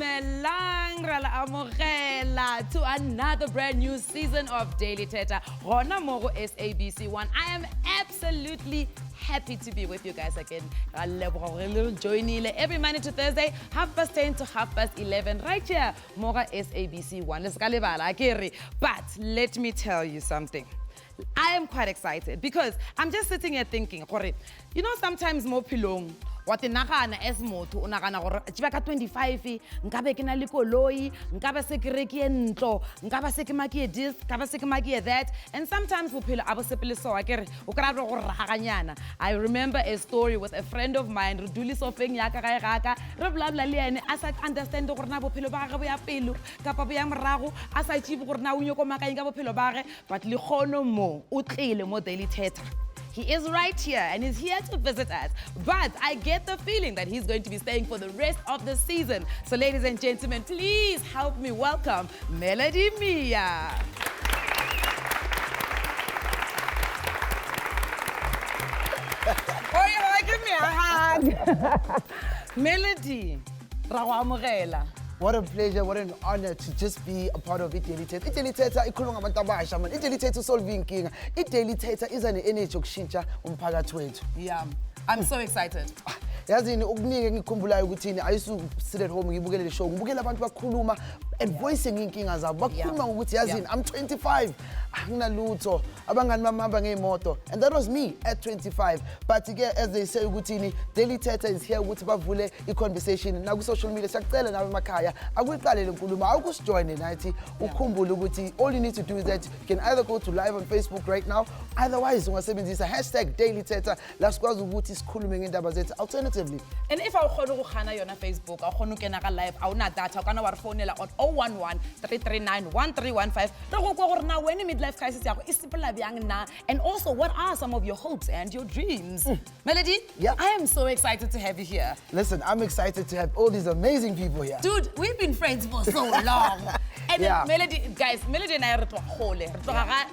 Dumelang ra la amogela to another brand new season of Daily Thetha. Rona mo SABC 1. I am absolutely happy to be with you guys again. Join every Monday to Thursday, 10:30 to 11:30, right here, Mora SABC 1. Let's go. But let me tell you something. I am quite excited because I'm just sitting here thinking, you know, sometimes more pilong. What the nakana as moto unakana gore tshibaka 25 nkabe ke na le koloi nkabe se ke rekie ntlo nkabe se ke makie this nkabe se ke makie that, and sometimes bophelo abo sepele so akere o kra go raganyana. I remember a story with a friend of mine re duli sofeng ya ka ga gaka re blabla le ene a sa understand gore na bophelo ba ga bo ya pelo kapa bo ya morago a sa tshebe gore na o nyoko makang ka bophelo ba ge, but le khono mo o tlile mo Daily Thetha. He is right here and he's here to visit us. But I get the feeling that he's going to be staying for the rest of the season. So ladies and gentlemen, please help me welcome Melody Mia. Oh, you give me a hug. Melody, rawa amogela. What a pleasure, what an honor to just be a part of Daily Thetha. Daily Thetha ikhuluma ngabantu abasha man. Daily Thetha solve inkinga. Daily Thetha iza ne-energy yokushintsha umphakathi wethu. Yeah, I'm so excited. Yazini okuningi ngikhumbulayo ukuthi I used to sit at home ngibukele le show ngibukela abantu bakhuluma and voicing inkinga zabo bakhuluma ukuthi yazini I'm 25 anginalutho abangani bami hamba ngeimoto, and that was me at 25. But again, as they say ukuthi Daily Thetha is here ukuthi bavule i-conversation na ku social media. Siyacela nawe emakhaya akuyiqale le nkulumo akusijoine nathi ukhumbule ukuthi all you need to do is that you can either go to live on Facebook right now, otherwise ungasebenzisa #Daily Thetha la sikwazi ukuthi sikhulume ngendaba zethu alternatively. And if I khona go khana yona Facebook a khona kena ka live a una data kana wa phonela on 011 339 1315 re go kwa gore na when midlife crisis ya go isipela byang na, and also what are some of your hopes and your dreams? Melody, yeah, I am so excited to have you here. Listen, I'm excited to have all these amazing people here. Dude, we've been friends for so long. And yeah. Melody, guys, Melody and I are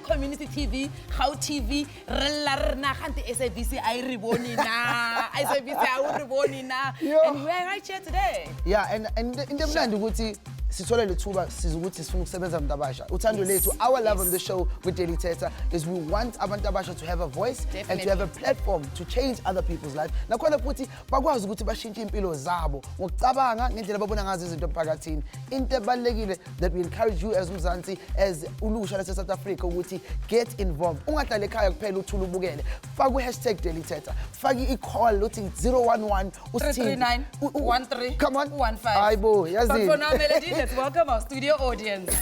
community TV, how TV, na SABC I riboni na, SABC I riboni na, and we're right here today. Yeah, and in the mlando ukuthi sithola lethuba sizukuthi sifuna ukusebenza abantu abasha. Uthando lethu, our love on the show with Daily Thetha is we want abantu abasha to have a voice and to have a platform to change other people's lives. Nakhona futhi bakwazi ukuthi bashintshe impilo zabo ngokucabanga ngendlela babona ngazo izinto emphakathini. Into ebalekile that we encourage you as Mzansi, as ulusha lase South Africa ukuthi get involved. Ungahlala ekhaya kuphela uthula ubukele. Faka u#Daily Thetha. Faka i-call uthi 011 339 13 come on 15. Aibo yazi. But for now, Melody, let's welcome our studio audience.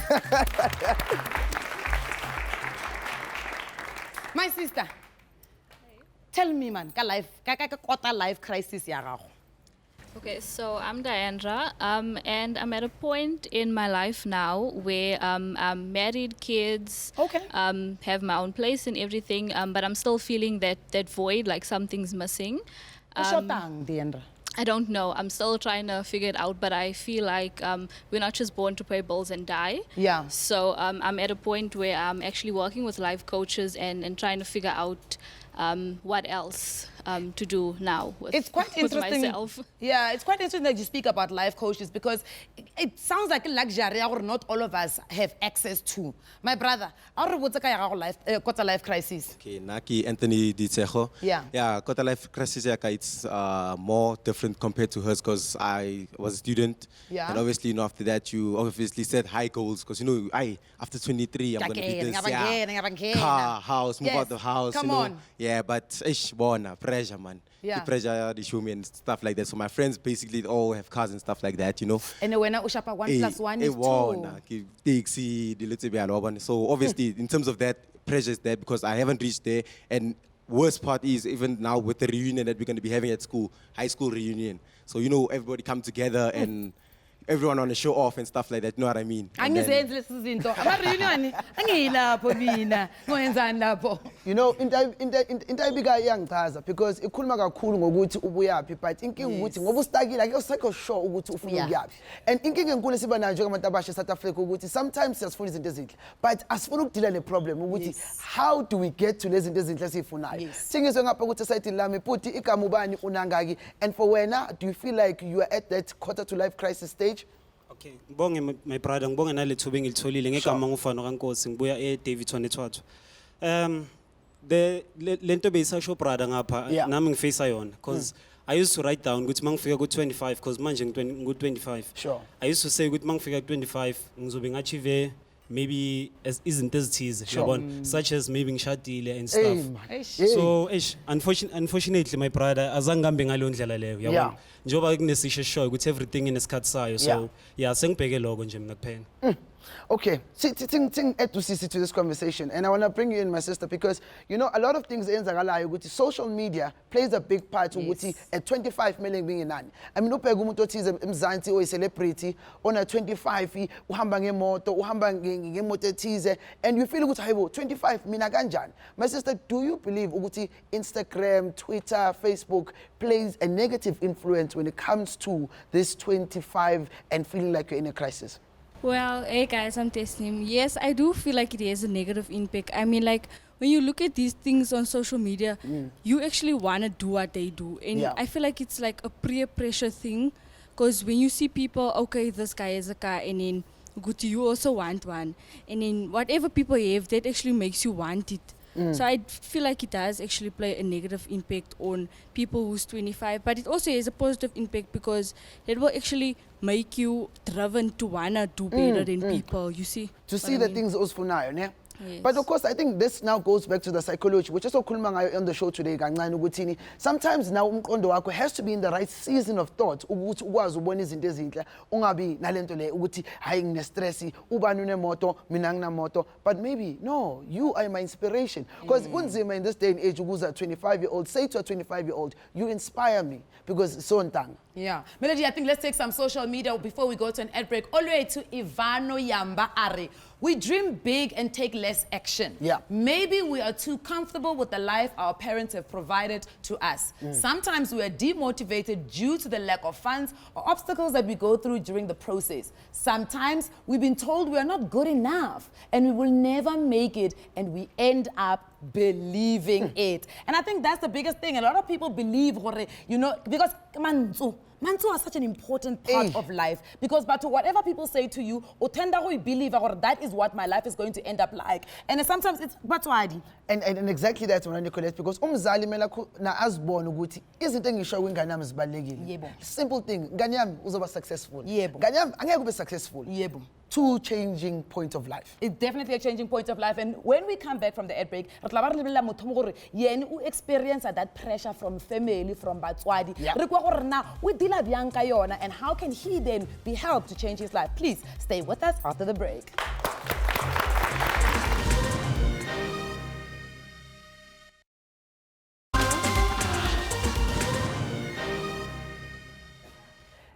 My sister, tell me, man, quarter life crisis ya gago. Okay, so I'm Diandra, and I'm at a point in my life now where I'm married, kids, have my own place and everything, but I'm still feeling that void, like something's missing. Diandra? I don't know. I'm still trying to figure it out, but I feel like we're not just born to pay bills and die. Yeah. So I'm at a point where I'm actually working with life coaches and trying to figure out what else to do now with, it's quite interesting. Myself. Yeah, it's quite interesting that you speak about life coaches because it sounds like a luxury or not all of us have access to. My brother, quarter life crisis. Okay, Naki Anthony Ditsejo. Yeah. Yeah, quarter life crisis it's more different compared to hers because I was a student. Yeah. And obviously, after that, you obviously set high goals because, after 23, I'm going to be this, car, house, move out the house. Come on. Yeah, but pressure, man. Yeah. The pressure, the show me and stuff like that. So my friends basically all have cars and stuff like that, And when I ushapa 1+1 is 2. Taxi, the little bit. So obviously, in terms of that, pressure is there because I haven't reached there. And worst part is even now with the reunion that we're going to be having at school, high school reunion. So, everybody come together and everyone on the show off and stuff like that, you know what I mean? You know, into ibiga iyangichaza because ikhuluma kakhulu ngokuthi ubuyaphi, but inkinga ukuthi ngoba ustakile ake usekho sure ukuthi ufuna ukuyaphi. And inkinga enkulu esiba nayo njengabantu abasha South Africa ukuthi sometimes siyasifuna izinto ezinhle, but asifuna ukudila ne problem ukuthi how do we get to lezi zinto ezinhle esifunayo? Singizwe ngapha ukuthi society lami futhi igama ubani unangaki, and for wena do you feel like you are at that quarter to life crisis stage? Okay, ngibonge my brother, ngibonge nalethuba engilitholile ngegama ngufana kaNkosi ngibuya eDavidson eThwathu. Lento beyisasho brother ngapha nami ngifisa yona because I used to write down ukuthi mangifika ku25 because manje ngu25. Sure. I used to say ukuthi mangifika ku25 ngizobe ngachieve maybe as izinto ezithize yabona such as maybe ngishadile and stuff. So unfortunately my brother azange ngambe ngalo ndlela leyo yabona njoba kunesisho show ukuthi everything inesikhathi sayo so yeah sengibheke lokho nje mina kuphela. Okay, add to this conversation, and I want to bring you in, my sister, because you know a lot of things in social media plays a big part. At 25 million being in nani. I mean, upega umuntu othize emzansi or a celebrity on a 25 uhamba ngemoto uhamba ngemoto ethize, and you feel ukuthi hayibo 25 mina kanjani. My sister, do you believe ukuthi Instagram, Twitter, Facebook plays a negative influence when it comes to this 25 and feeling like you're in a crisis? Well, hey guys, I'm Tesnim. Yes, I do feel like it has a negative impact. I mean, like, when you look at these things on social media, you actually want to do what they do. And I feel like it's like a peer pressure thing. Because when you see people, okay, this guy is a car, and then you also want one. And then whatever people have, that actually makes you want it. So I feel like it does actually play a negative impact on people who's 25, but it also has a positive impact because it will actually make you driven to wanna do better than people, you see? To see the things also for now, yeah? Yes. But of course, I think this now goes back to the psychology, which is so cool on the show today. Sometimes now umqondo wakho has to be in the right season of thought. Ukuthi ukwazi ubona izinto ezinhle, ungabi nalento le ukuthi hayi ngine stress, ubani unemoto, mina nginamoto. But maybe no, you are my inspiration. Because kunzima in this day and age ukuza 25-year-old, say to a 25-year-old, you inspire me because it's so ntang. Yeah. Melody, I think let's take some social media before we go to an ad break. All the way to Ivano Yamba Are. We dream big and take less action. Yeah. Maybe we are too comfortable with the life our parents have provided to us. Sometimes we are demotivated due to the lack of funds or obstacles that we go through during the process. Sometimes we've been told we are not good enough and we will never make it, and we end up believing it. And I think that's the biggest thing. A lot of people believe, you know, because Mantu are such an important part of life, because but whatever people say to you, believe that is what my life is going to end up like. And sometimes it's batwadi. And exactly that's what Nicolette, because umzali mela na asborn ukuthi izinto engisho ingane yami zibalekile. Yebo. Simple thing, ingane yami uzoba successful. Yebo. Ingane yami angeke ube successful. Yebo. Two changing points of life. It's definitely a changing point of life. And when we come back from the ad break, you experience that pressure from family, from Batswadi. And how can he then be helped to change his life? Please stay with us after the break.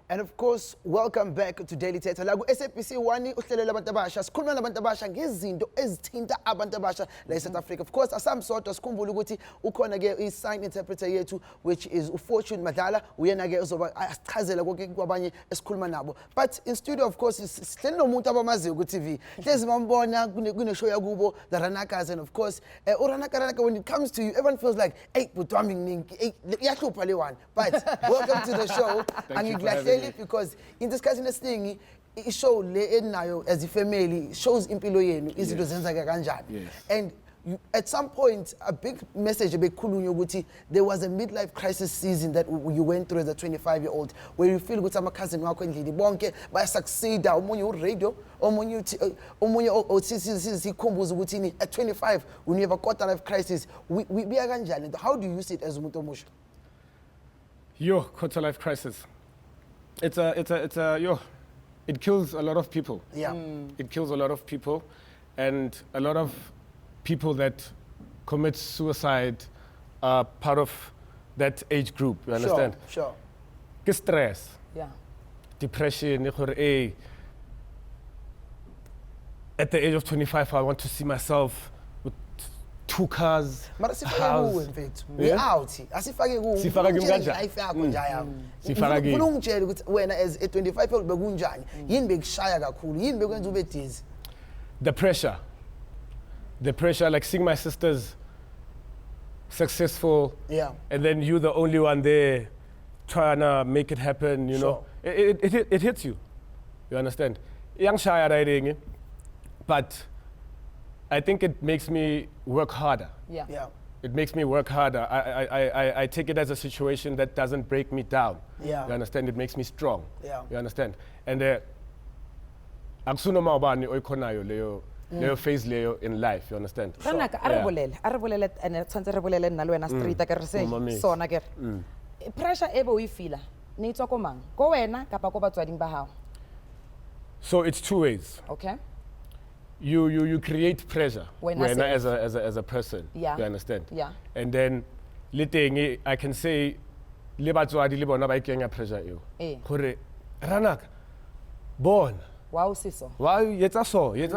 And of course, welcome back to Daily Thetha. La SABC 1 uhlelo labantu abasha sikhuluma nabantu abasha ngezinto ezithinta abantu abasha la eSouth Africa. Of course, asamsodwa sikhumbula ukuthi ukhona ke i-sign interpreter yethu, which is uFortune Madlala. Uyena ke uzoba asichazela konke kwabanye esikhuluma nabo. But in studio, of course, sihleli nomuntu abamaziyo ku TV. Hlezi bambona kune show yakubo, the Ranakas, and of course, uRanaka, when it comes to you, everyone feels like, hey, butwami ngingi, iyahlupha le one. But welcome to the show. Because in discussing this thing, it shows as a family, shows impilo yenu izinto zenzeka kanjani. And at some point, a big message, a big kulunyo, there was a midlife crisis season that you went through as a 25-year-old, where you feel with some cousin wako ndli bonke ba succeed omunye radio omunye sikhumbuza ukuthi at 25 when you have a quarter life crisis we are kanjani. How do you see it as umuntu omusha? Your quarter life crisis. It kills a lot of people. Yeah. It kills a lot of people, and a lot of people that commit suicide are part of that age group. You understand? Sure. Stress. Yeah. Depression. At the age of 25, I want to see myself with 2 cars, a house. We out. Asifake life yakho njaya. Ufuna ungitshela ukuthi wena as a 25-year-old bekunjani? Yini bekushaya kakhulu? Yini bekwenza ube dizzy? The pressure, like seeing my sisters successful, and then you the only one there trying to make it happen. You know, it hits you. You understand? Young shy riding, but I think it makes me work harder. Yeah. It makes me work harder. I take it as a situation that doesn't break me down. Yeah. You understand? It makes me strong. Yeah. You understand? And akusona mawubani oyikhonayo leyo phase leyo in life, you understand? Ranaka, a re bolele ene tshwantse re bolele nna le wena straight a ke re se Mamame. sona ke re. Pressure e be o e feel ne e tswa ko mang? Ko wena kapa ko batswading ba hao? So it's two ways. Okay. You create pressure When as a person. Yeah. You understand? Yeah. And then le I can say le batswadi le bona ba ikenya pressure eo. Gore ranaka bona Wow siso. wa yetsa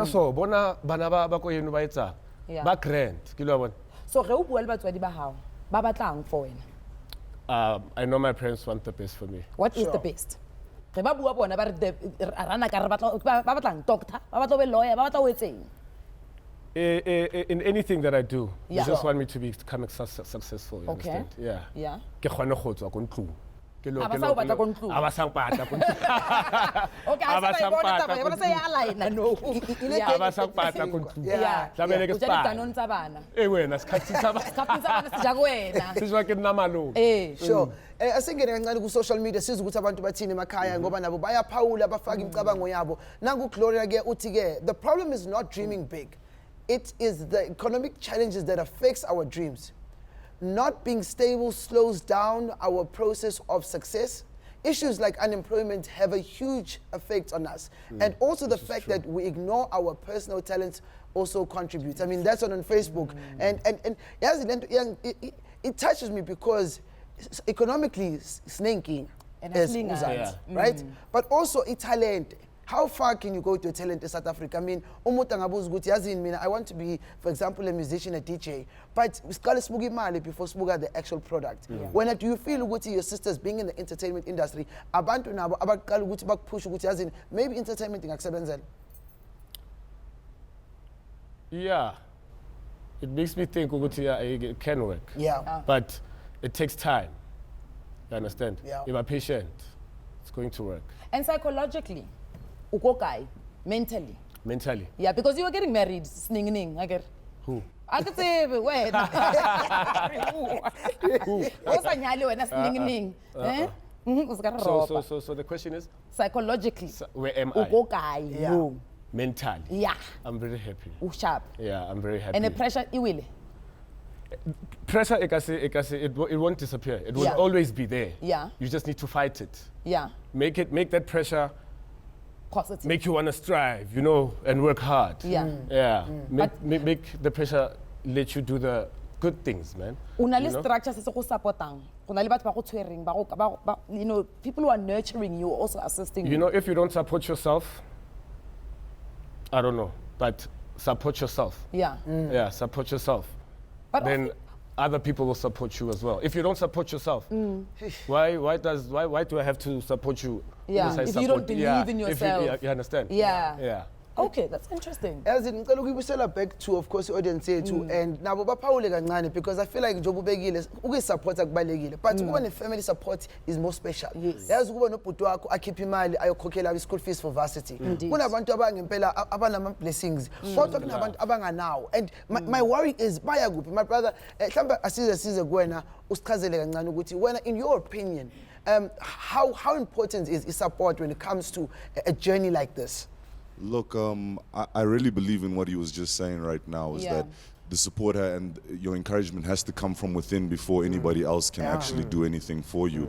so bona bana ba ko yeno ba etsa Yeah. ba grand ke lo bona. So re o bua le batswadi ba hao ba batlang for wena. I know my parents want the best for me. What is the best? Re ba bua bona ba re Ranaka re batla ba batlang doctor, ba batla be lawyer, ba batla o etseng. In anything that I do, Yeah. you just want me to become successful. You Okay. understand? Yeah. Yeah. Ke kgone go tswa ko ntlong. Ha ba sa o batla ko ntlong. Ha ba sang pata ko ntlong. Okay, Ha ba I sang bona pata taba, ko bona se ya align no. Ha ba sang pata ko ntlong. Yeah. Tlamehile ke O ja spa. dikanong tsa bana. Wena sikhathi sa ba. Kapin tsa bana se ja ko wena. Sizwa ke nna malungu. Sure. Asingene kancane ku social media sizwe ukuthi abantu bathini emakhaya ngoba nabo bayaphawula bafaka imicabango yabo. Nangu Gloria ke uthi ke the problem is not dreaming big. It is the economic challenges that affects our dreams. Not being stable slows down our process of success. Issues like unemployment have a huge effect on us. And also the fact that we ignore our personal talents also contributes. I mean, that's on Facebook. And yes, it touches me because economically, snaking is right? But also talent. How far can you go to a talent in South Africa? I mean, I want to be, for example, a musician, a DJ, but we got to smugi mali before smuga the actual product. When do you feel ukuthi your sisters being in the entertainment industry, abantu nabo abaqala ukuthi bakupush ukuthi yazini maybe entertainment ingakusebenzela? Yeah. It makes me think ukuthi it can work. Yeah. But it takes time. You understand? Yeah. If you're patient, it's going to work. And psychologically, ukokai, mentally. Mentally. Yeah, because you were getting married, sninging, I get. Who? I could say, wait. Who? What's a nyali when a sninging? So the question is? Psychologically. Where am I? Ukokai, you. Mentally. Yeah. I'm very happy. Sharp. Yeah, I'm very happy. And the pressure, it will. Pressure, it won't disappear. It will Yeah. always be there. Yeah. You just need to fight it. Yeah. Make that pressure Positive. make you want to strive, you know, and work hard. Yeah. Yeah. Make the pressure let you do the good things, man. Una le You know? structure se se go supportang. Go na le batho ba go tshwereng, you know, people who are nurturing you, also assisting you. You know, if you don't support yourself, I don't know, but support yourself. Yeah. Yeah, support yourself. But Then other people will support you as well. If you don't support yourself, why do I have to support you? Yeah, unless I if you don't support- believe in if yourself. you understand? Yeah. Yeah. Okay, that's interesting. As in ngicela ukubuyisela back to of course audience yethu and nabo baphawule kancane because I feel like njobe ubekile ukuyisupport akubalekile but kuba ne family support is more special. Yes. Yazi kuba nobhuti wakho akhipha imali ayokhokhela i-school fees for varsity. Kunabantu abangempela abanama blessings kodwa kunabantu abanganawo and my worry is baya kuphi my brother mhlawumbe asize kuwena usichazele kancane ukuthi wena in your opinion how important is support when it comes to a journey like this? Look, I really believe in what he was just saying right now, is that the support and your encouragement has to come from within before anybody else can actually do anything for you.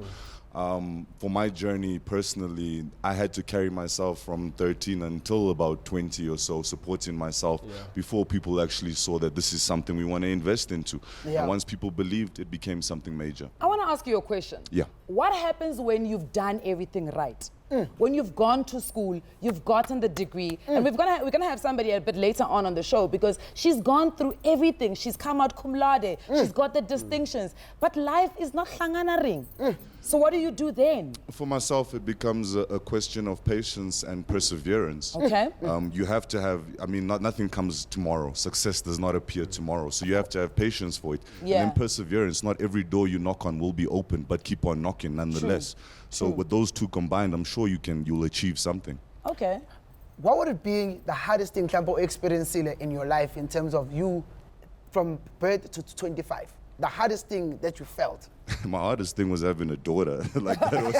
For my journey personally, I had to carry myself from 13 until about 20 or so, supporting myself before people actually saw that this is something we want to invest into. And once people believed, it became something major. I want to ask you a question. Yeah. What happens when you've done everything right? When you've gone to school, you've gotten the degree, and we're gonna have somebody a bit later on the show because she's gone through everything. She's come out cum laude. She's got the distinctions, but life is not hangana ring. So what do you do then? For myself, it becomes a question of patience and perseverance. Okay. You have to have, I mean, nothing comes tomorrow. Success does not appear tomorrow. So you have to have patience for it. Yeah. And then perseverance. Not every door you knock on will be open, but keep on knocking nonetheless. So with those two combined, I'm sure you'll achieve something. Okay. What would it be the hardest thing Klampo experienced in your life in terms of you from birth to 25? The hardest thing that you felt? My hardest thing was having a daughter. Like that was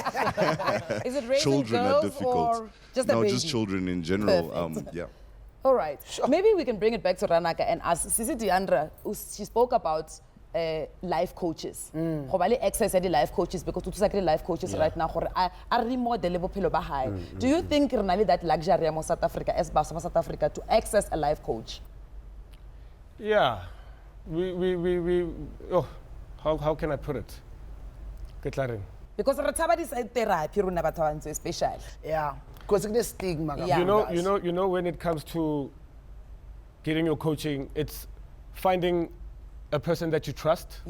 Is it raising children girls are difficult. or just a no, baby? just children in general. Perfect. Yeah. All right. Sure. Maybe we can bring it back to Ranaka and ask Sisi Diandra, she spoke about life coaches. Probably access the life coaches because to say life coaches right now are remodel bophelo ba hae. Do you think really that luxury in South Africa as South Africa to access a life coach? Yeah. How can I put it? Because retaba is therapy runa batho ba ntse special. Yeah. Because it's stigma. Yeah. You know when it comes to getting your coaching, it's finding a person that you trust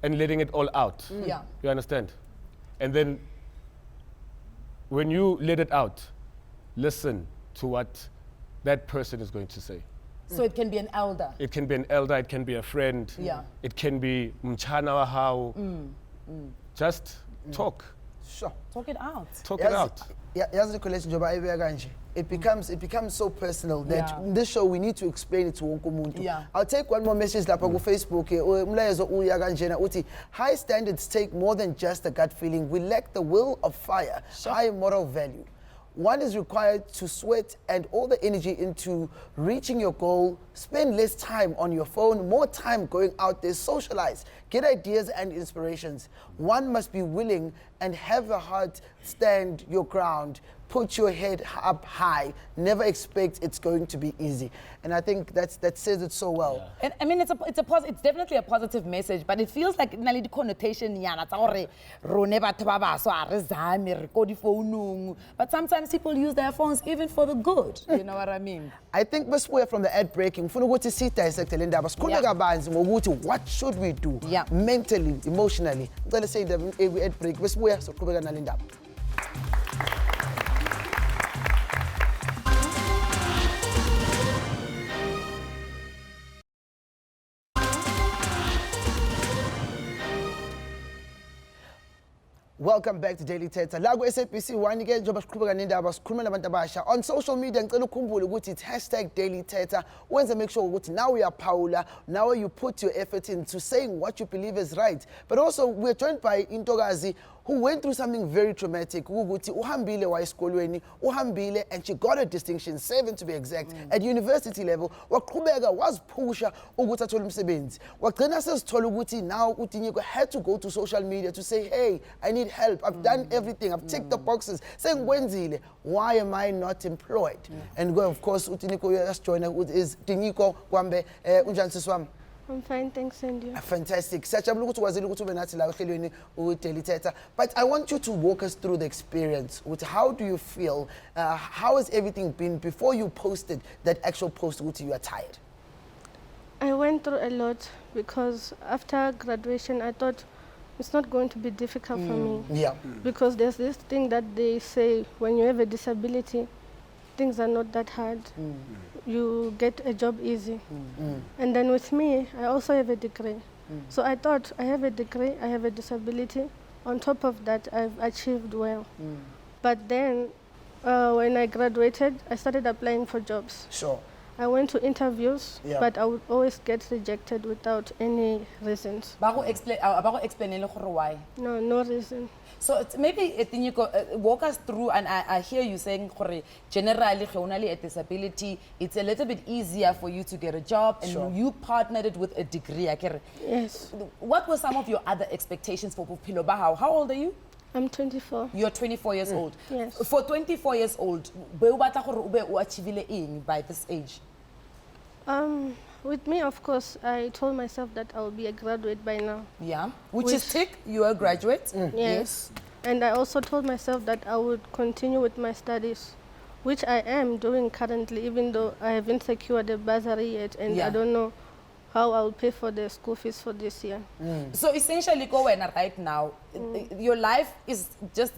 and letting it all out. Yeah. You understand? And then when you let it out, listen to what that person is going to say. So it can be an elder. It can be an elder, it can be a friend. Yeah. It can be mchana wa hao. Just talk. Sure. Talk it out. Talk it out. It becomes so personal that in this show we need to explain it to wonke umuntu. Yeah. I'll take one more message lapha ku Facebook. Umlayezo uya kanjena uthi high standards take more than just a gut feeling. We lack the will of fire, high moral value. One is required to sweat and all the energy into reaching your goal. Spend less time on your phone, more time going out there, socialize, get ideas and inspirations. One must be willing and have a heart, stand your ground, put your head up high, never expect it's going to be easy. And I think that says it so well. Yeah. And I mean, it's definitely a positive message, but it feels like the connotation but sometimes people use their phones even for the good. You know what I mean? I think we're from the ad breaking. What should we do mentally, emotionally? Let's say the ad break. So welcome back to Daily Thetha. La ku SABC 1 again njengoba siqhubeka nendaba sikhuluma nabantu abasha on social media. Ngicela ukukhumbula ukuthi it's #DailyThetha. Wenze make sure ukuthi now we are Paula, now you put your effort into saying what you believe is right. But also we're joined by Intokazi who went through something very traumatic. Ukuthi uhambile wa esikolweni, uhambile and she got a distinction, 7 to be exact, at university level. Waqhubeka wazipusha ukuthi athole umsebenzi. Wagcina sesithola ukuthi now uTinyiko had to go to social media to say, hey, I need help. I've done everything. I've ticked the boxes. Saying, why am I not employed? And of course, uTinyiko has joined is Tinyiko Kwambe unjani siswami? I'm fine, thanks, and you? Fantastic. But I want you to walk us through the experience. How do you feel? How has everything been before you posted that actual post? You are tired. I went through a lot because after graduation, I thought it's not going to be difficult for me. Yeah. Because there's this thing that they say when you have a disability, things are not that hard. You get a job easy. And then with me, I also have a degree. So I thought I have a degree, I have a disability. On top of that, I've achieved well. But then when I graduated, I started applying for jobs. Sure. I went to interviews, but I would always get rejected without any reasons. Explain why? No reason. So maybe walk us through, and I hear you saying generally only a disability, it's a little bit easier for you to get a job, and you partnered it with a degree. Yes. What were some of your other expectations for Bophelo ba hao? How old are you? I'm 24. You're 24 years old? Yes. For 24 years old, by this age? With me, of course, I told myself that I'll be a graduate by now. Yeah, which is tick, you're a graduate. Yes. And I also told myself that I would continue with my studies, which I am doing currently, even though I haven't secured a bursary yet, and I don't know how I'll pay for the school fees for this year. So essentially, right now, your life is just,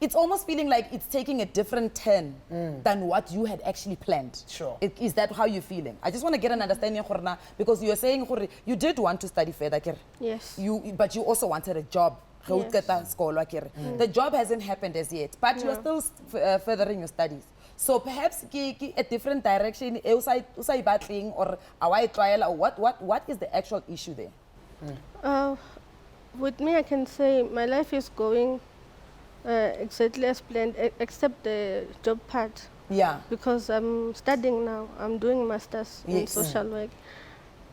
it's almost feeling like it's taking a different turn than what you had actually planned. Sure. Is that how you're feeling? I just want to get an understanding, because you're saying you did want to study further. Yes. But you also wanted a job The job hasn't happened as yet, but you are still furthering your studies. So perhaps a different direction, battling or a white trial, or what is the actual issue there? With me, I can say my life is going exactly as planned, except the job part. Yeah. Because I'm studying now, I'm doing masters in social work.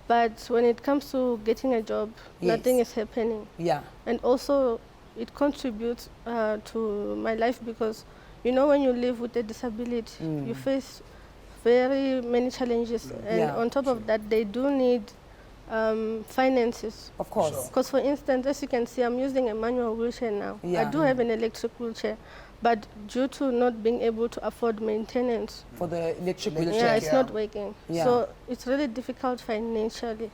But when it comes to getting a job, nothing is happening. Yeah. And also, it contributes to my life because, you know, when you live with a disability, you face very many challenges. And on top of that, they do need finances. Of course. Because for instance, as you can see, I'm using a manual wheelchair now. I do have an electric wheelchair. But due to not being able to afford maintenance for the electric wheelchair, it's not working. So it's really difficult financially.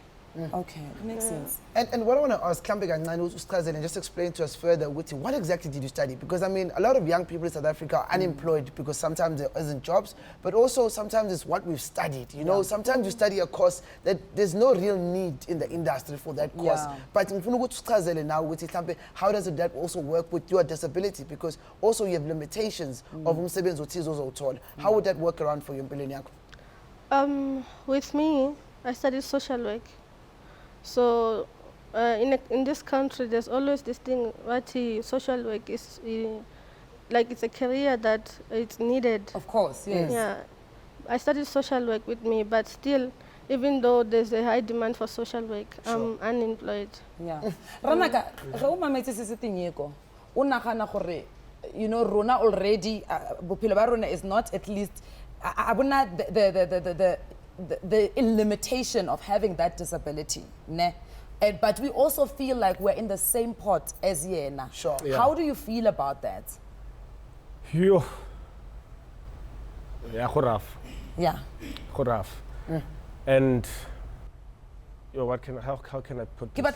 Okay, it makes sense. And what I want to ask, and just explain to us further, what exactly did you study? Because I mean, a lot of young people in South Africa are unemployed because sometimes there isn't jobs, but also sometimes it's what we've studied. You know, sometimes you study a course that there's no real need in the industry for that course. But now, how does that also work with your disability? Because also you have limitations of how would that work around for you, with me, I studied social work. So in this country, there's always this thing, social work is, like it's a career that it's needed. Of course, yes. Yeah, I studied social work with me, but still, even though there's a high demand for social work, I'm unemployed. Yeah. Ranaka, you know, Rona already, Rona is not at least, the limitation of having that disability, ne? But we also feel like we're in the same pot as Yena. Sure. Yeah. How do you feel about that? Yeah, rough. Yeah. Rough. And how can I put this?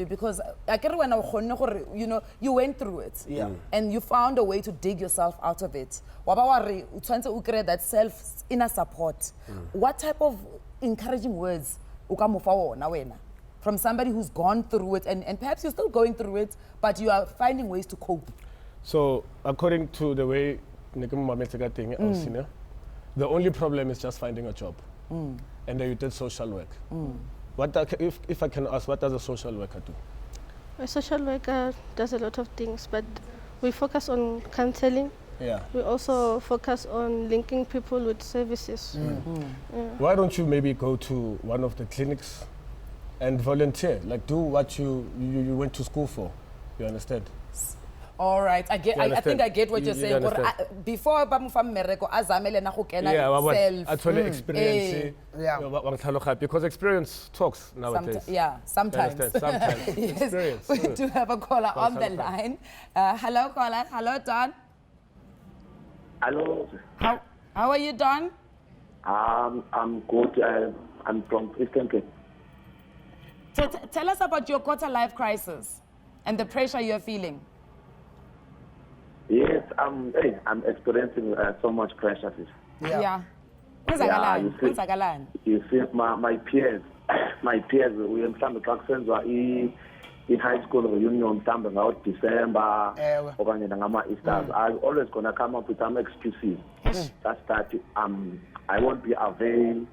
Because you know, you went through it. Yeah. And you found a way to dig yourself out of it. That self inner support. What type of encouraging words from somebody who's gone through it and perhaps you're still going through it, but you are finding ways to cope? So according to the way the only problem is just finding a job. And then you did social work. If I can ask, what does a social worker do? A social worker does a lot of things, but we focus on counseling. Yeah. We also focus on linking people with services. Why don't you maybe go to one of the clinics and volunteer? Like do what you went to school for. You understand? All right, I think I get what you're saying. Before Mereko, actually experience. Because experience talks nowadays. Sometimes. Sometimes. Yes. Experience. We do have a caller on the line. Hello, caller. Hello, Don. Hello. How are you, Don? I'm good. I'm from Eastern Cape. So tell us about your quarter-life crisis and the pressure you're feeling. Yes, I'm experiencing so much pressure. Yeah. You see, my peers, we in some attractions were in high school reunion, something about December, or Easter. I'm always gonna come up with some excuses. That's that. I won't be available.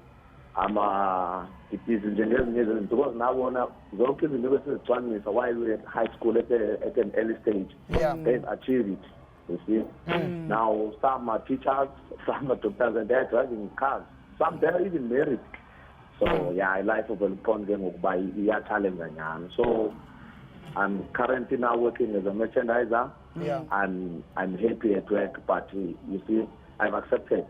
It is engineering because now Zonke University is trying for while we're at high school at an early stage. They've achieved it. You see, now some are teachers, some are doctors, and they're driving cars. Some they're even married. So life of a game by challenging. So I'm currently now working as a merchandiser. And I'm happy at work, but you see, I've accepted.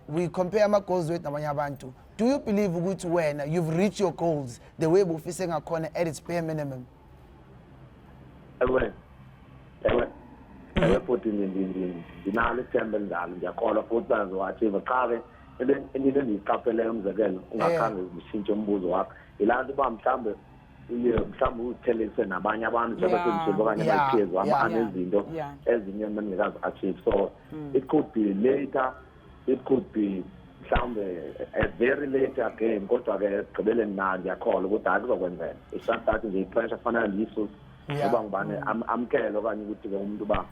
We compare my goals with abantu. Do you believe when you've reached your goals the way we're facing a corner at its bare minimum? I put in the temple and the call of what does achieve a car and then the couple of again. Some who tell us and Abanyaban, as the young man has achieved. So it could be later, it could be mhlawumbe very late again kodwa ke gqibeleni na ngiyakholwa ukuthi akuzokwenzeka isathatha nje ipressure fana liso ngoba ngibane amkele okanye ukuthi ke umuntu ba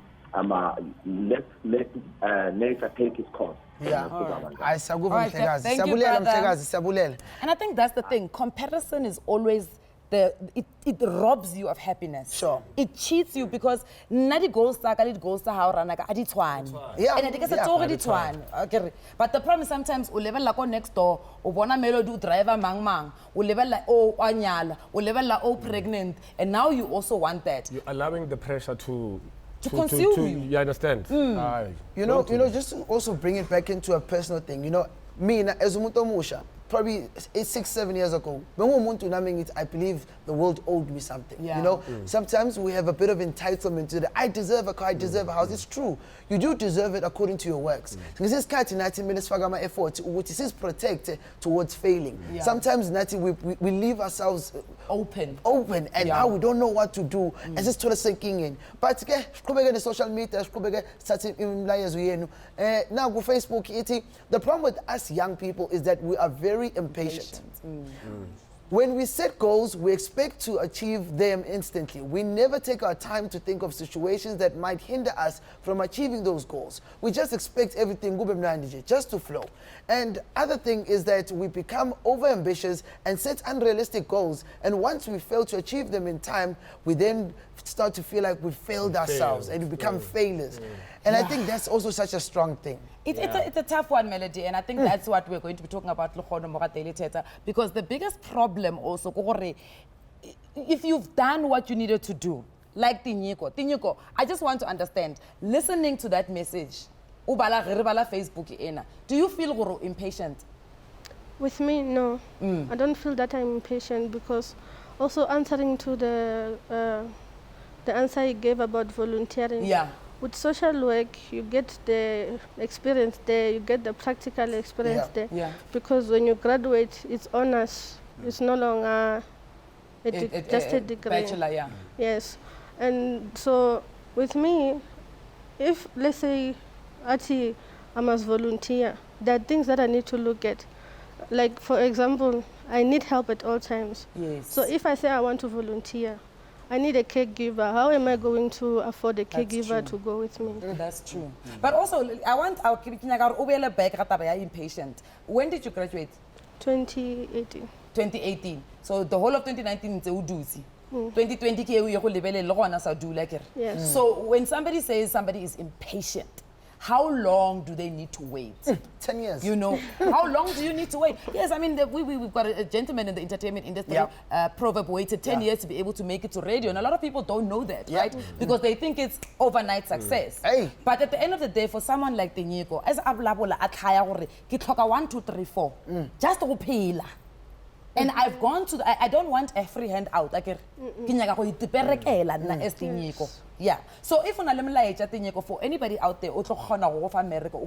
let nature take its course. And I think that's the thing. Comparison is always it robs you of happiness. Sure. It cheats you because nadi goals ta how ranaka aditwan. Yeah. And I think it's already twan. Okay. But the problem is sometimes u level like next door, u bona melody driver mang, u level like anyala, u level like pregnant, and now you also want that. You're allowing the pressure to consume you. You understand? You know, just to also bring it back into a personal thing. You know, me as umuntu omusha, probably 6-7 years ago, I believe the world owed me something. Yeah. You know, sometimes we have a bit of entitlement to the I deserve a car, I deserve a house. It's true. You do deserve it according to your works. Because this cat in 90 minutes fagama effort, which is protected towards failing. Yeah. Sometimes we leave ourselves open, and now we don't know what to do. And just totally sinking in. But the social media, now go Facebook, the problem with us young people is that we are very impatient. When we set goals, we expect to achieve them instantly. We never take our time to think of situations that might hinder us from achieving those goals. We just expect everything just to flow. And other thing is that we become overambitious and set unrealistic goals. And once we fail to achieve them in time, we then start to feel like we failed ourselves and we become failures. And I think that's also such a strong thing. It's a tough one, Melody, and I think that's what we're going to be talking about Daily Thetha, because the biggest problem also, if you've done what you needed to do, like Tinyiko, I just want to understand, listening to that message, Facebook, do you feel impatient? With me, no. I don't feel that I'm impatient because also answering to the answer you gave about volunteering. Yeah. With social work, you get the experience there, you get the practical experience there. Yeah. Because when you graduate, it's honors. It's no longer just a degree. Bachelor, yeah. Yes. And so with me, if, let's say, I must volunteer, there are things that I need to look at. Like, for example, I need help at all times. Yes. So if I say I want to volunteer, I need a caregiver. How am I going to afford a caregiver to go with me? That's true. But also, I want our impatient. When did you graduate? 2018. 2018. So the whole of 2019 is Uduzi. 2020 Yes. So when somebody says somebody is impatient, how long do they need to wait? 10 years. You know, how long do you need to wait? Yes, I mean, we've got a gentleman in the entertainment industry, Proverb, waited 10 years to be able to make it to radio. And a lot of people don't know that, right? Because they think it's overnight success. Hey. But at the end of the day, for someone like Tinyiko, as Ablabola, ki tlhoka 1, 2, 3, 4, just to pay. And I've gone to, I don't want a free hand out. Like, yeah. So if for anybody out there, America,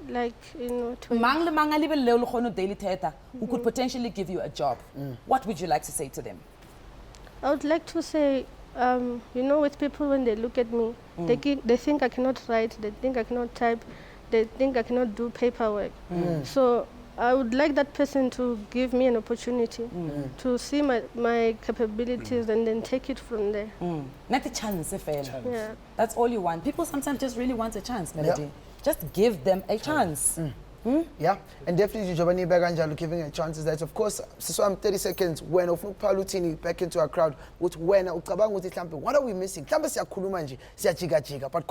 Like, Daily Thetha, who could potentially give you a job, what would you like to say to them? I would like to say, you know, with people when they look at me, they think I cannot write, they think I cannot type, they think I cannot do paperwork. So I would like that person to give me an opportunity to see my capabilities and then take it from there. Not a chance, Yeah. That's all you want. People sometimes just really want a chance, Melody. Yeah. Just give them a chance. Yeah, and definitely Giovanni Beganjalo giving a chance is that, of course, so I'm 30 seconds when of Palutini back into a crowd, what are we missing? But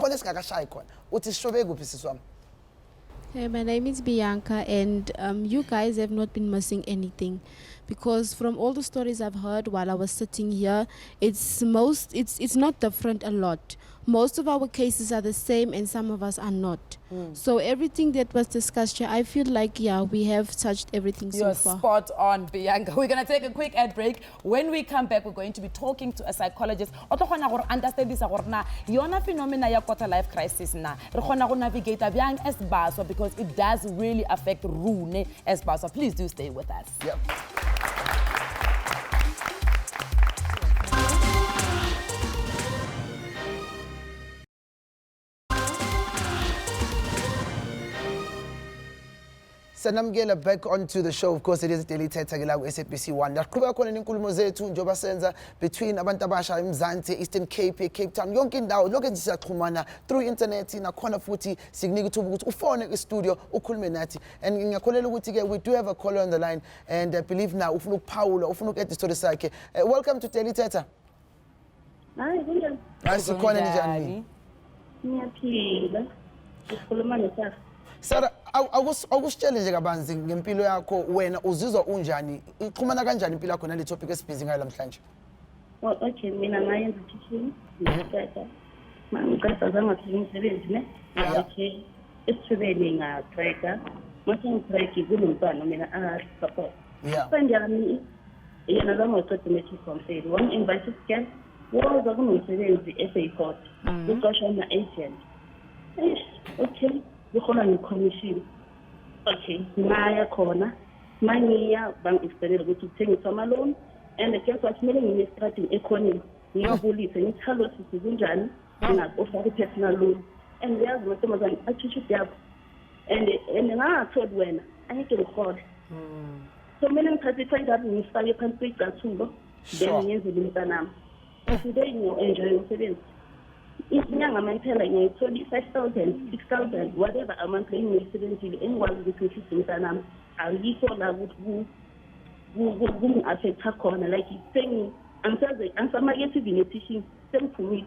what is Hey, my name is Bianca, and you guys have not been missing anything, because from all the stories I've heard while I was sitting here, it's not different a lot. Most of our cases are the same, and some of us are not. So everything that was discussed here, I feel like, yeah, we have touched everything so far. You're spot on, Bianca. We're going to take a quick ad break. When we come back, we're going to be talking to a psychologist. Understand this phenomena ya quarter-life crisis na. Navigate as baso, because it does really affect Rune as baso. Please do stay with us. Yep. Sanamgela back onto the show. Of course, it is Daily Thetha ke la ku SABC 1. Laqhubeka khona inkulumo zethu njoba senza between abantu abasha eMzansi, Eastern Cape, Cape Town, yonke indawo. Lokho nje siyaxhumana through internet nakhona futhi sikunika ithuba ukuthi ufone e-studio ukhulume nathi. And ngiyakholela ukuthi ke we do have a caller on the line, and I believe now ufuna ukuphawula, ufuna uku-add story sakhe. Welcome to Daily Thetha. Hayi kunjani? Asikhona njani? Ngiyaphila. Sikhuluma nesakho. Sara, awusitshele nje kabanzi ngempilo yakho, wena uzizwa unjani? Ixhumana kanjani impilo yakho nale topic esibhizi ngayo namhlanje? Well, okay, mina ngayenza teaching. Ngicela. Mangicela zangathi umsebenzi ne? Okay. Esithubeni ngatreka. Mase ngitreki kunomntwana mina support. Yeah. Kanjani? Yena zangoqeda methi confirm. One invite scan. Woza kunomsebenzi eSABC. Uqashwa ama-agent. Okay. Ukhona ne-commission. Okay, ngaya khona. Mangiya bangi-explainela ukuthi uthengisa ama-loan, and guess what, kumele ngine-strategy economy. Ngiyabulisa ngithalo sithi kunjani ngingakufaka i-personal loan. And yazi amantombazane athuthuthu yabo. And ngingatholi wena angeke ngikhole. So kumele ngithathe i-point yami ngifake phansi kwey'cathulo, then ngiyenzele umntanami. Today ngiyo-enjoy umsebenzi. Inyanga mangiphela ngiyayithola 5,000, 6,000, whatever amount engiyisebenzile engikwazi ukuthi ngihlise umntanami. Ayikho la ukuthi kungi-affecta khona, like angisamakethe even e-teaching sengiphumile.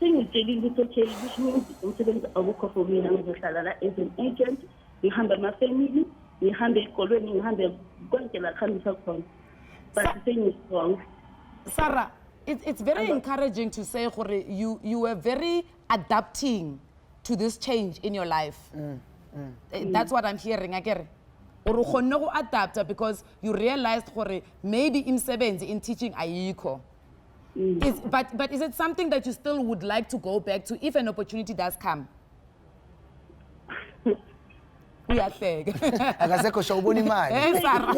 Sengitshelile ukuthi okay, which means umsebenzi awukho for mina, ngizohlala la as an agent, ngihambe ama-family, ngihambe esikolweni, ngihambe konke la kuhambisa khona. But sengi-strong. Sarah, it's very encouraging to say you were very adapting to this change in your life. That's what I'm hearing. I get it. Or you adapt because you realized maybe imsebenzi in teaching ayikho. But is it something that you still would like to go back to if an opportunity does come? Uyahleka. Akasekho shawubona imali. Sarah.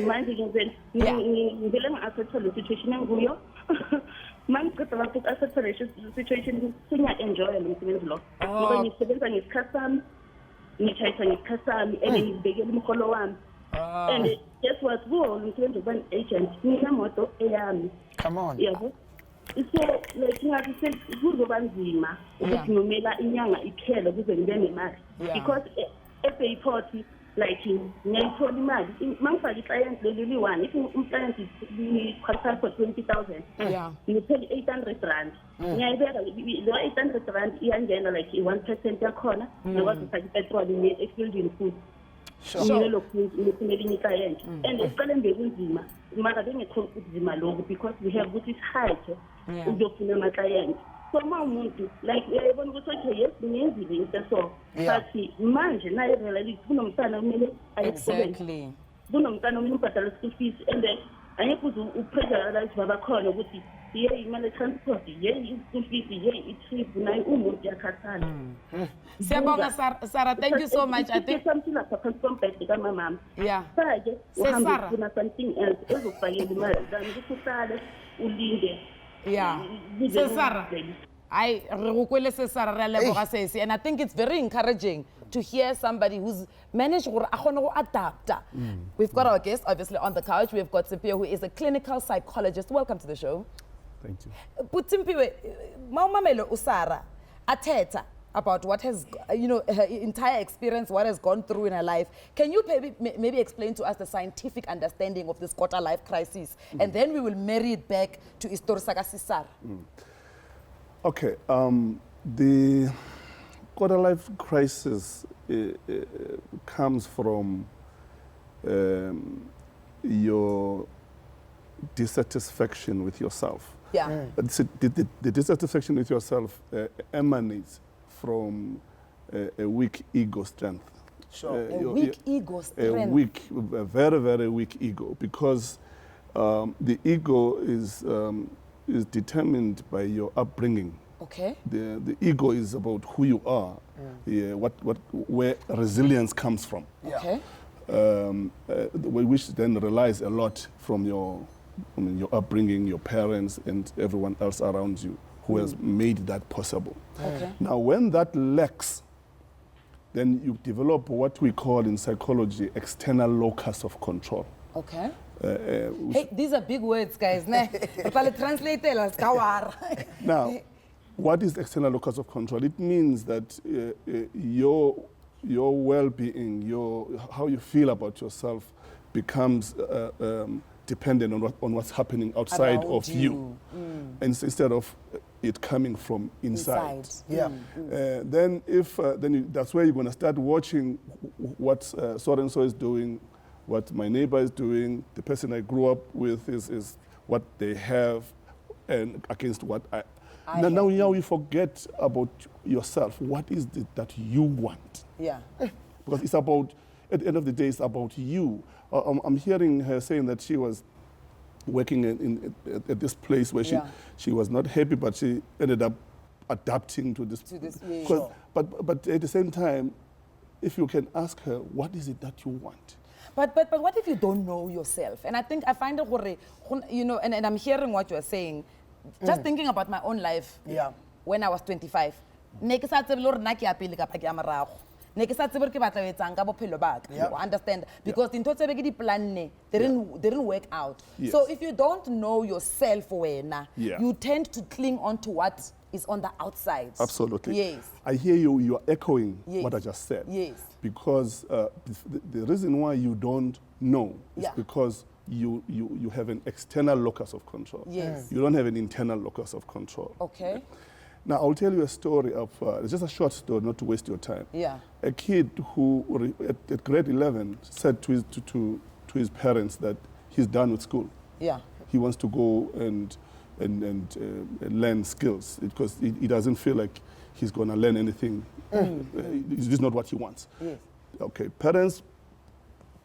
Manje ngivele ngi-accepta le situation enguyo. Mangiceda lapho uku-accepta le situation sengiya-enjoya lo msebenzi lo. Ngoba ngisebenza ngesikhathi sami, ngitshayisa ngesikhathi sami, and ngibekela umholo wami. And guess what, kuwo lo msebenzi wokuba ne-agent, nginemoto eyami. Come on. Yabo. So like ngathi kuzoba nzima ukuthi ngimela inyanga iphele kuze ngibe nemali, because eSABC like ngiyayithola imali mangifaka i-client leli one, if umclient i-qualify for 20,000 ngithole 800 rand, ngiyayibeka lo 800 rand iyangena like 1% yakhona, ngikwazi ukufaka ipetrol ne-fuel food. Ngilelo ngifunela i-client, and esiqale bekunzima mara bengekho kunzima lokho because we have ukuthi isihayike uzofuna ama-client. So uma umuntu like uyayibona ukuthi okay yes ngiyenzile into so, but manje naye realize kunomntana kumele Exactly. kunomntana kumele ubhadala school fees, and then angeke uze upressurize babakhona ukuthi yeyi imali transport, yeyi school fees, yeyi i-trip, naye umuntu yakhathala. Siyabonga Sarah, thank you so much. I think something like phansi kombhede kamamama. Yeah. Sake uhambe ufuna something else ezokufakela imali than ukuthi uhlale ulinde. Yeah. Sarah. And I think it's very encouraging to hear somebody who's managed to adapt. We've got our guest obviously on the couch. We've got Simpiwe, who is a clinical psychologist. Welcome to the show. Thank you. But Simpiwe, Maumamelo Usara, Thetha, about what has, her entire experience, what has gone through in her life. Can you maybe explain to us the scientific understanding of this quarter-life crisis? And then we will marry it back to Istorisakasisar. Okay, the quarter-life crisis comes from your dissatisfaction with yourself. Yeah. The dissatisfaction with yourself emanates from a weak ego strength. Sure. A weak ego strength. A very, very weak ego, because the ego is determined by your upbringing. Okay. The ego is about who you are, where resilience comes from. Okay. Which then relies a lot from your upbringing, your parents, and everyone else around you who has made that possible. Okay. Now, when that lacks, then you develop what we call in psychology external locus of control. Okay. Hey, these are big words, guys. Translate. Now, what is external locus of control? It means that your well-being, how you feel about yourself becomes dependent on what's happening outside of you. And instead of it coming from inside. Yeah. Then that's where you're going to start watching what so-and-so is doing, what my neighbor is doing, the person I grew up with is what they have, and against what now you forget about yourself. What is it that you want? Yeah. Because it's about, at the end of the day, it's about you. I'm hearing her saying that she was working at this place where she was not happy, but she ended up adapting to this. Sure. But at the same time, if you can ask her, what is it that you want? But what if you don't know yourself? And I find it, you know, and I'm hearing what you're saying. Just thinking about my own life when I was 25. Understand? Because in they didn't work out. Yes. So if you don't know yourself, you tend to cling on to what is on the outside. Absolutely. Yes. I hear you are echoing what I just said. Yes. Because the reason why you don't know is because you have an external locus of control. Yes. You don't have an internal locus of control. Okay. Now, I'll tell you a story of, it's just a short story, not to waste your time. Yeah. A kid who, at grade 11, said to his parents that he's done with school. Yeah. He wants to go and learn skills because he doesn't feel like he's going to learn anything. This is not what he wants. Yes. Okay, parents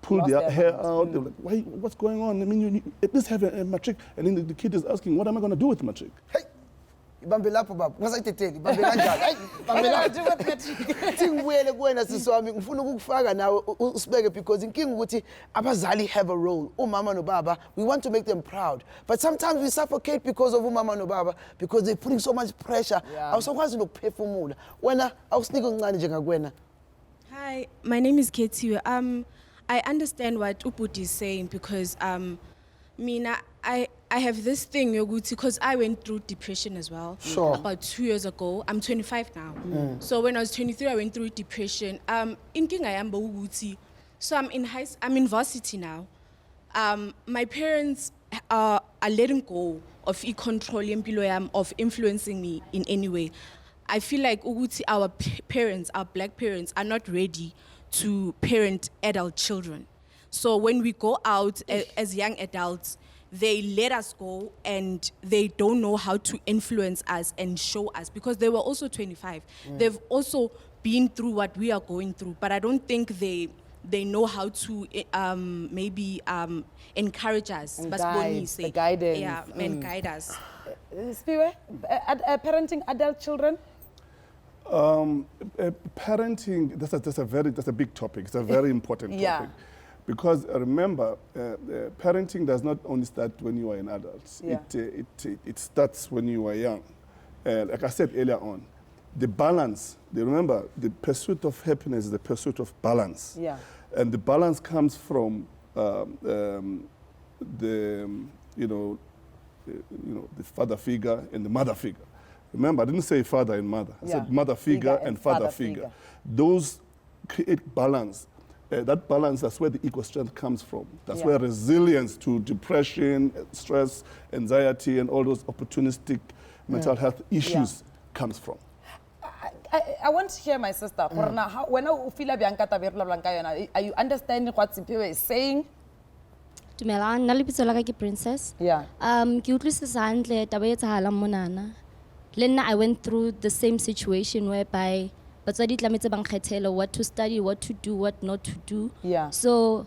pull their hair out. They're like, "Why? What's going on? I mean, you at least have a matric." And then the kid is asking, "What am I going to do with matric?" Hey. Ibambe lapho baba ngasayithetheli ibambe kanjani hayi ibambe lapho thingibuyele kuwena siswami ngifuna ukukufaka nawe usibeke because inkinga ukuthi abazali have a role umama nobaba we want to make them proud but sometimes we suffocate because of umama nobaba because they're putting so much pressure awusakwazi nokuphefumula wena awusinike uncane njengakwena. Hi, my name is Katie. I understand what Ubudi is saying because I have this thing yoguthi because I went through depression as well. Sure. About 2 years ago. I'm 25 now. So when I was 23, I went through depression. Inking I am uguthi. So I'm in varsity now. My parents are letting go of control of influencing me in any way. I feel like uguthi our parents, our black parents, are not ready to parent adult children. So when we go out as young adults, they let us go and they don't know how to influence us and show us because they were also 25. They've also been through what we are going through, but I don't think they know how to maybe encourage us. And guidance. Yeah, and guide us. Spiwe, parenting adult children? Parenting, that's a big topic. It's a very important topic. Because remember, parenting does not only start when you are an adult. It starts when you are young. Like I said earlier on, the balance, remember, the pursuit of happiness is the pursuit of balance. Yeah. And the balance comes from the father figure and the mother figure. Remember, I didn't say father and mother. I said mother figure and father figure. Those create balance. That balance, that's where the ego strength comes from. That's where resilience to depression, stress, anxiety, and all those opportunistic mental health issues comes from. I want to hear my sister. When you feel are you understanding what Simpiwe is saying? Dumelang, nna lebitso la ka ke Princess. Yeah. Ke utlwisisa hantle taba e etsahalang monana. Le nna I went through the same situation whereby batswadi tlametse bang kgethela what to study, what to do, what not to do. Yeah. So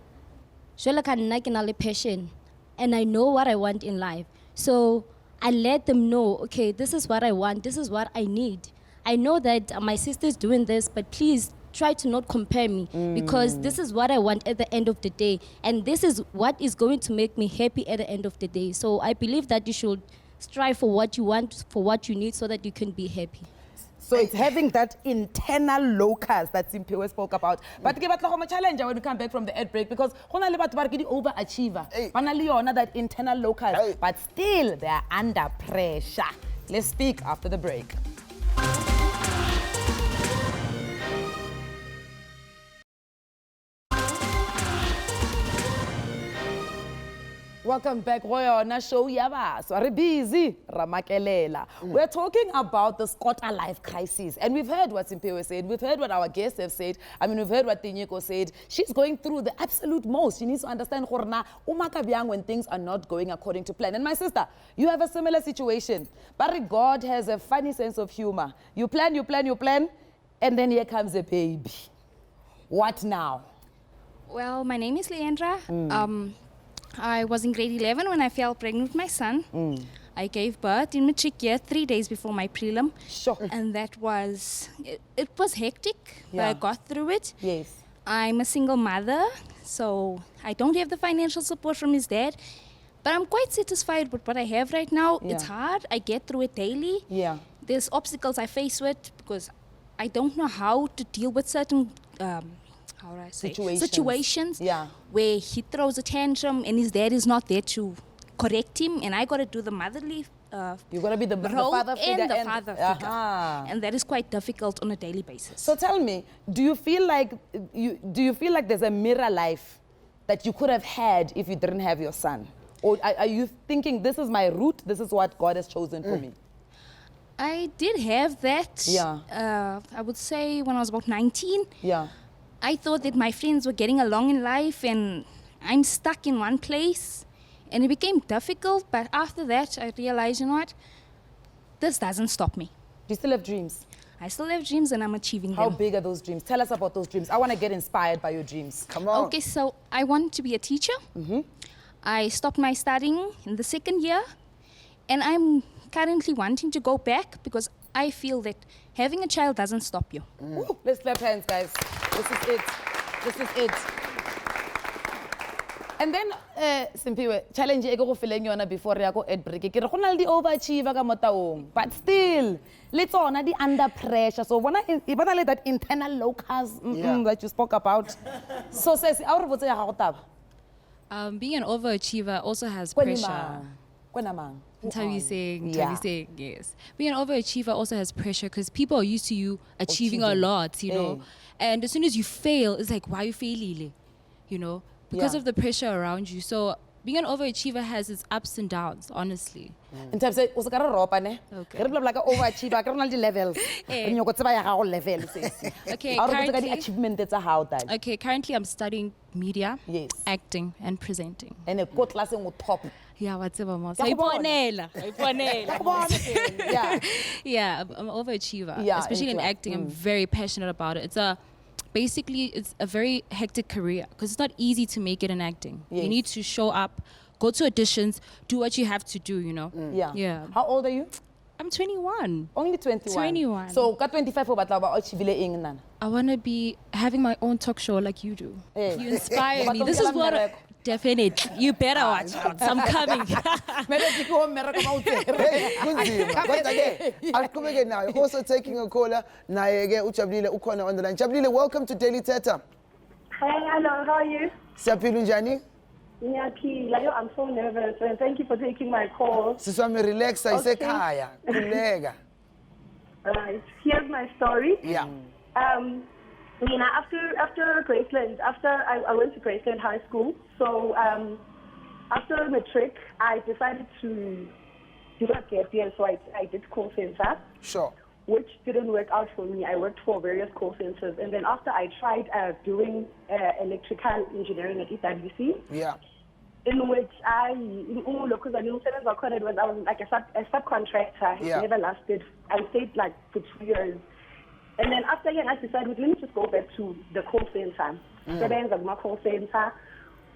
jwale ka nna ke na le passion and I know what I want in life. So I let them know, okay, this is what I want, this is what I need. I know that my sister's doing this, but please try to not compare me because this is what I want at the end of the day. And this is what is going to make me happy at the end of the day. So I believe that you should strive for what you want, for what you need so that you can be happy. So it's having that internal locus that Simphiwe spoke about. But give a challenge when we come back from the ad break because the overachiever. Finally, that internal locus, but still they are under pressure. Let's speak after the break. Welcome back, Royona Show Yaba. So, busy, Ramakelela. We're talking about this quarter-life crisis. And we've heard what Simphiwe said. We've heard what our guests have said. I mean, we've heard what Tinyeko said. She's going through the absolute most. She needs to understand when things are not going according to plan. And my sister, you have a similar situation. But God has a funny sense of humor. You plan, and then here comes a baby. What now? Well, my name is Leandra. I was in grade 11 when I fell pregnant with my son. I gave birth in matric year 3 days before my prelim. Sure. And that was, it was hectic, but I got through it. Yes. I'm a single mother, so I don't have the financial support from his dad. But I'm quite satisfied with what I have right now. It's hard. I get through it daily. Yeah. There's obstacles I face with because I don't know how to deal with certain situations where he throws a tantrum and his dad is not there to correct him, and I got to do the motherly you got to be the father figure and the father figure, and that is quite difficult on a daily basis. So tell me, do you feel like there's a mirror life that you could have had if you didn't have your son, or are you thinking this is my route, this is what God has chosen for me? I did have that. I would say when I was about 19. I thought that my friends were getting along in life and I'm stuck in one place, and it became difficult. But after that, I realized, you know what? This doesn't stop me. Do you still have dreams? I still have dreams and I'm achieving them. How big are those dreams? Tell us about those dreams. I want to get inspired by your dreams. Come on. Okay, so I want to be a teacher. I stopped my studying in the second year, and I'm currently wanting to go back because I feel that having a child doesn't stop you. Woo, let's clap hands, guys. This is it. This is it. And then, Simphiwe, challenge e go fileng yona before ya go ad break. Ke re gona le di overachiever ka motaong, but still, le tsona di under pressure. So bona le that internal locus that you spoke about. So says, a re botse ya gago taba. Being an overachiever also has pressure. Yes. Being an overachiever also has pressure because people are used to you achieving a lot, you know. And as soon as you fail, it's like, why you failing? You know, because of the pressure around you. So being an overachiever has its ups and downs, honestly. In terms of o se ka re ropa ne. Re bla bla ka overachiever, ka rona le di levels. Re nyoko tseba ya gago level se. Okay, currently achievement tsa how that. Okay, currently I'm studying media, acting and presenting. And a go class en top. Yeah, what's up, Mama? Yeah, I'm an overachiever. Especially in acting, I'm very passionate about it. Basically, it's a very hectic career because it's not easy to make it in acting. You need to show up, go to auditions, do what you have to do, you know. Yeah. How old are you? I'm 21. Only 21? 21. So, ka 25 o batla ba achieve eng nana? I want to be having my own talk show like you do. You inspire me. This is what... Definitely. You better watch out. I'm coming. Also taking a caller. Ukona on the line. Jabulile, welcome to Daily Thetha. Hey, hello. How are you? Siyaphila njani? Ngiyaphila. I'm so nervous, and thank you for taking my call. Siswami relax ayisekhaya. Khuleka. Right. Here's my story. Yeah. After Graceland, I went to Graceland High School. So after matric, I decided to do a gap year. So I did call center. Sure. Which didn't work out for me. I worked for various call centers, and then after I tried doing electrical engineering at SABC. Yeah. In which because I knew I was like a subcontractor. It never lasted. I stayed like for 2 years. And then after I decided, let me just go back to the call center. So then my call center,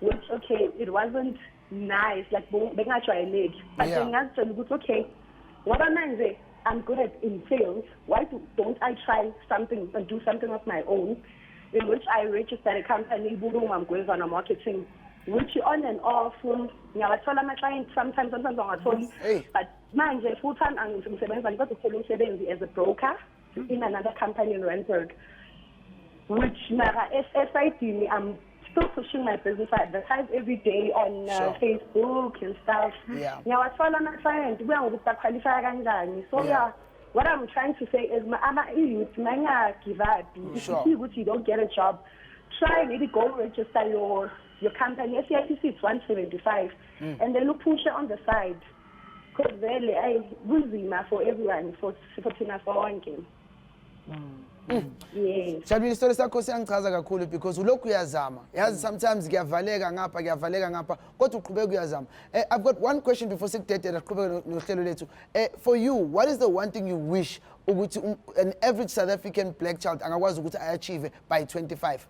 which, it wasn't nice, like, being I try leg. But then I said, okay, what am I saying? I'm good at in sales. Why don't I try something and do something of my own? In which I registered a company, I'm going on a marketing, which on and off, I told my clients sometimes on but manje full time I'm as a broker in another company in Randburg. Which, I'm still pushing my business. I advertise every day on Facebook and stuff. Yeah. I follow my client. So yeah, what I'm trying to say is, I'm a youth, give up. If you see what you don't get a job, try maybe go register your company. SABC it's 175, and then look push it on the side. Because really, for everyone, for Tina for one game. Yes. Shadwini story sakho siyangichaza kakhulu because ulokhu uyazama. Yazi sometimes kuyavaleka ngapha kodwa uqhubeka uyazama. I've got one question before sikudedela siqhubeka nohlelo lethu. For you, what is the one thing you wish ukuthi an average South African black child angakwazi ukuthi achieve by 25?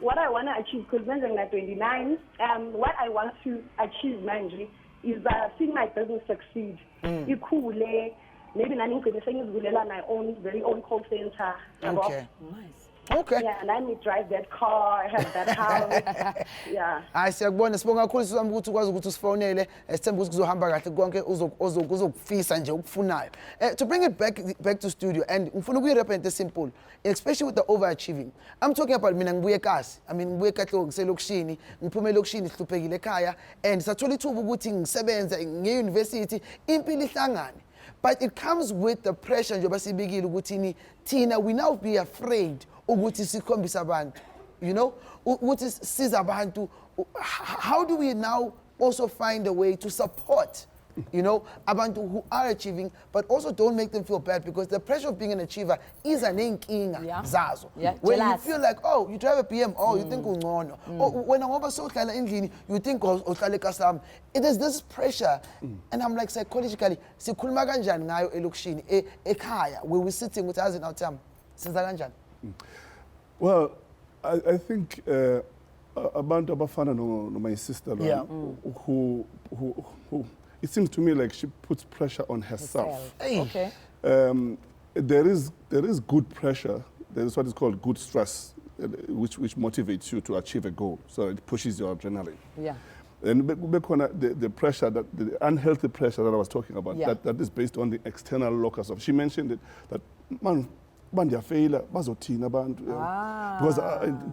What I want to achieve, because when I'm 29, what I want to achieve, Manji, is seeing my business succeed. Maybe my own very own call center. Okay. Nice. Okay. Yeah, and I may drive that car, have that house. Yeah. Siyakubona sibonga kakhulu sizama ukuthi ukwazi ukuthi usifonele sithemba ukuthi kuzohamba kahle konke uzokufisa nje ukufunayo. To bring it back to studio and ngifuna ukuyirepresent simple, especially with the overachieving. I'm talking about mina ngibuye eKasi. I mean ngibuye eKatloko ngiselokishini, ngiphume elokishini sihluphekile ekhaya and sathola ithuba ukuthi ngisebenze ngeuniversity impilo ihlangane. But it comes with the pressure njengoba sibikile ukuthi Tina we now be afraid ukuthi sikhombisa abantu, you know, ukuthi siza abantu. How do we now also find a way to support, you know, abantu who are achieving but also don't make them feel bad, because the pressure of being an achiever is an inkinga zazo. When you feel like, oh, you drive a PM, oh, you think ungcono. Oh, when ngoba sohlala endlini you think uhlale kasam. It is this pressure, and I'm like psychologically sikhuluma kanjani ngayo elokishini ekhaya where we sitting with us in our time. Senza kanjani? Well, I think abantu abafana no my sister who it seems to me like she puts pressure on herself. Okay. There is good pressure. There is what is called good stress, which motivates you to achieve a goal. So it pushes your adrenaline. Yeah. And the pressure, the unhealthy pressure that I was talking about, that is based on the external locus of. She mentioned it, that man, failure, because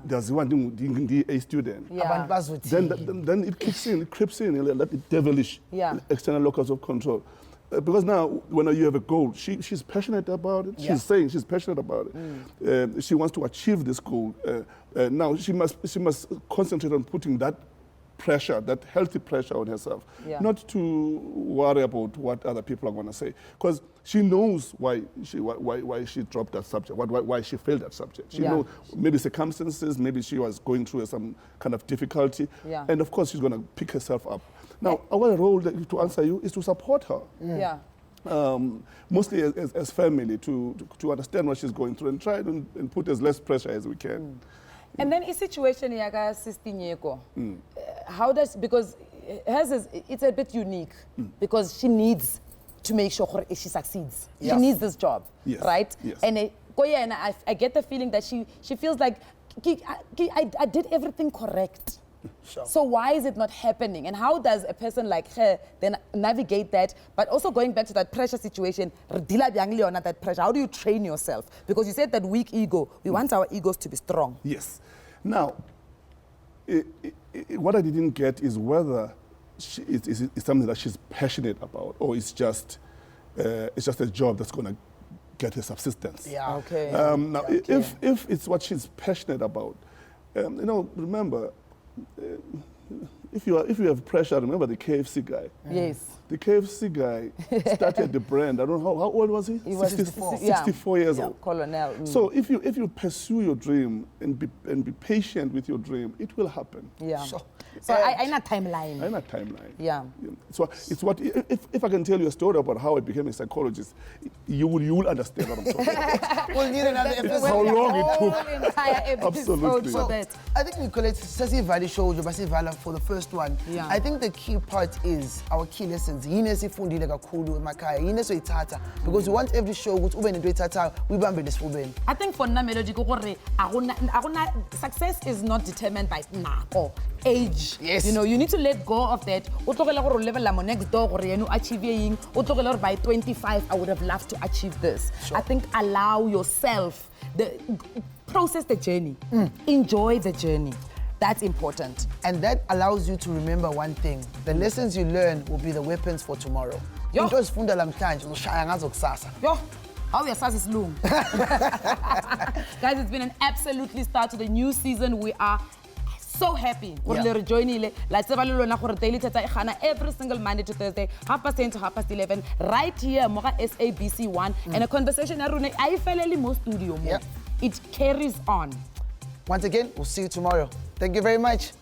there's one thing, a student. Then it creeps in, that devilish external locus of control. Because now, when you have a goal, she's passionate about it. She's saying she's passionate about it. She wants to achieve this goal. Now she must concentrate on putting that pressure, that healthy pressure on herself, not to worry about what other people are going to say, because she knows why she dropped that subject, why she failed that subject. She knows maybe circumstances, maybe she was going through some kind of difficulty, and of course she's going to pick herself up. Now, our role to answer you is to support her. Mostly as family, to understand what she's going through and try and put as less pressure as we can. And then, in situation yaga Sister Nyeko, how does, because hers is, it's a bit unique because she needs to make sure she succeeds. She needs this job, right? And I get the feeling that she feels like I did everything correct. So why is it not happening? And how does a person like her then navigate that? But also going back to that pressure situation, that pressure, how do you train yourself? Because you said that weak ego, we want our egos to be strong. Yes. Now, what I didn't get is whether it's something that she's passionate about, or it's just a job that's going to get her subsistence. Yeah. Okay. Now, if it's what she's passionate about, you know, remember, if you have pressure, remember the KFC guy. Yes. The KFC guy started the brand. I don't know how old was he? He was 64 years old. Colonel. So if you pursue your dream and be patient with your dream, it will happen. Yeah. Sure. So I in a timeline. In a timeline. Yeah. So it's what if I can tell you a story about how I became a psychologist, you will understand what I'm talking about. We'll need another episode. How long it took. Entire episode. Absolutely. So I think Nicolette Sasi Valley showed you Basi Vala for the first one. Yeah. I think the key part is our key lessons. Yine sifundile kakhulu emakhaya. Yine soyithatha because we want every show ukuthi ube nento ethatha uyibambe lesifubeni. I think for na melody ko gore success is not determined by nako, age. selfish. Yes. You know, you need to let go of that. O tlogela gore o lebella mo next door gore yena o achieve eng. O tlogela gore by 25 I would have loved to achieve this. I think allow yourself process the journey. Enjoy the journey. That's important. And that allows you to remember one thing. The lessons you learn will be the weapons for tomorrow. Yo. Into ezifunda lamhlanje ushaya ngazo kusasa. Yo. How uyasazi isilungu. Guys, it's been an absolutely start to the new season. We are so happy. Gore le re joinile. La tseba le lona gore Daily Thetha e gana every single Monday to Thursday, 10:30 to 11:30, right here mo ga SABC 1. And a conversation ya rona ai felele mo studio mo. It carries on. Once again, we'll see you tomorrow. Thank you very much.